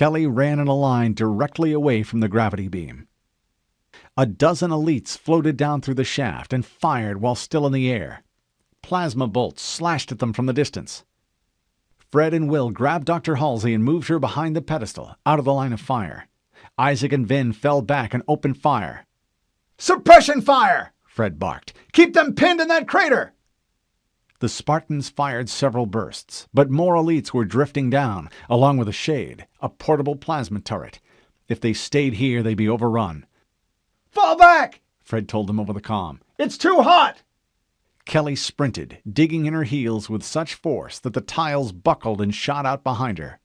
Kelly ran in a line directly away from the gravity beam. A dozen elites floated down through the shaft and fired while still in the air. Plasma bolts slashed at them from the distance. Fred and Will grabbed Dr. Halsey and moved her behind the pedestal, out of the line of fire. Isaac and Vin fell back and opened fire. "Suppression fire!" Fred barked. "Keep them pinned in that crater!" The Spartans fired several bursts, but more elites were drifting down, along with a shade, a portable plasma turret. If they stayed here, they'd be overrun. "Fall back!" Fred told them over the comm. "It's too hot!" Kelly sprinted, digging in her heels with such force that the tiles buckled and shot out behind her.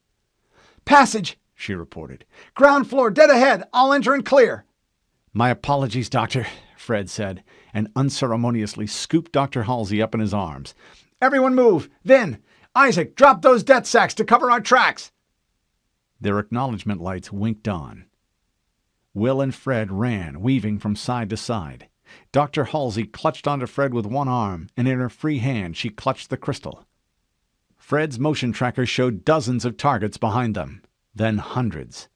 "Passage!" she reported. "Ground floor, dead ahead. I'll enter and clear." "My apologies, Doctor," Fred said, and unceremoniously scooped Dr. Halsey up in his arms. "Everyone move! Vin! Isaac, drop those death sacks to cover our tracks!" Their acknowledgement lights winked on. Will and Fred ran, weaving from side to side. Dr. Halsey clutched onto Fred with one arm, and in her free hand she clutched the crystal. Fred's motion tracker showed dozens of targets behind them, then hundreds.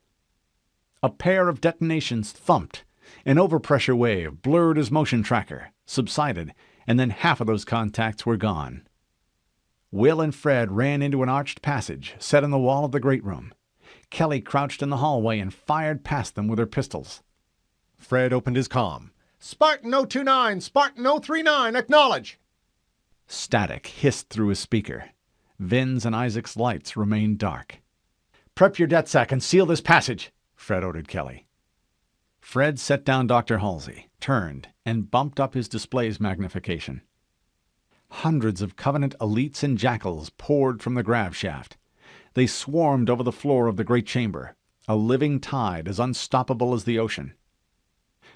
A pair of detonations thumped. An overpressure wave blurred his motion tracker, subsided, and then half of those contacts were gone. Will and Fred ran into an arched passage set in the wall of the great room. Kelly crouched in the hallway and fired past them with her pistols. Fred opened his comm. "Spartan 029, Spartan 039, acknowledge!" Static hissed through his speaker. Vin's and Isaac's lights remained dark. "Prep your death sack and seal this passage," Fred ordered Kelly. Fred set down Dr. Halsey, turned, and bumped up his display's magnification. Hundreds of Covenant elites and jackals poured from the grav shaft. They swarmed over the floor of the great chamber, a living tide as unstoppable as the ocean.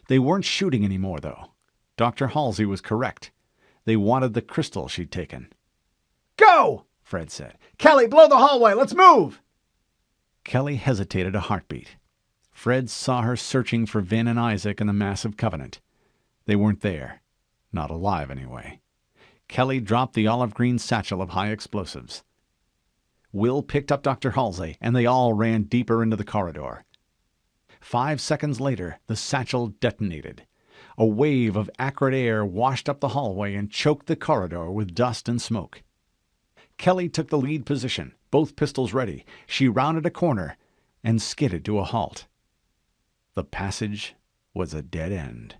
They weren't shooting anymore, though. Dr. Halsey was correct. They wanted the crystal she'd taken. "Go!" Fred said. "Kelly, blow the hallway! Let's move!" Kelly hesitated a heartbeat. Fred saw her searching for Vin and Isaac in the massive Covenant. They weren't there. Not alive, anyway. Kelly dropped the olive-green satchel of high explosives. Will picked up Dr. Halsey, and they all ran deeper into the corridor. 5 seconds later, the satchel detonated. A wave of acrid air washed up the hallway and choked the corridor with dust and smoke. Kelly took the lead position, both pistols ready. She rounded a corner and skidded to a halt. The passage was a dead end.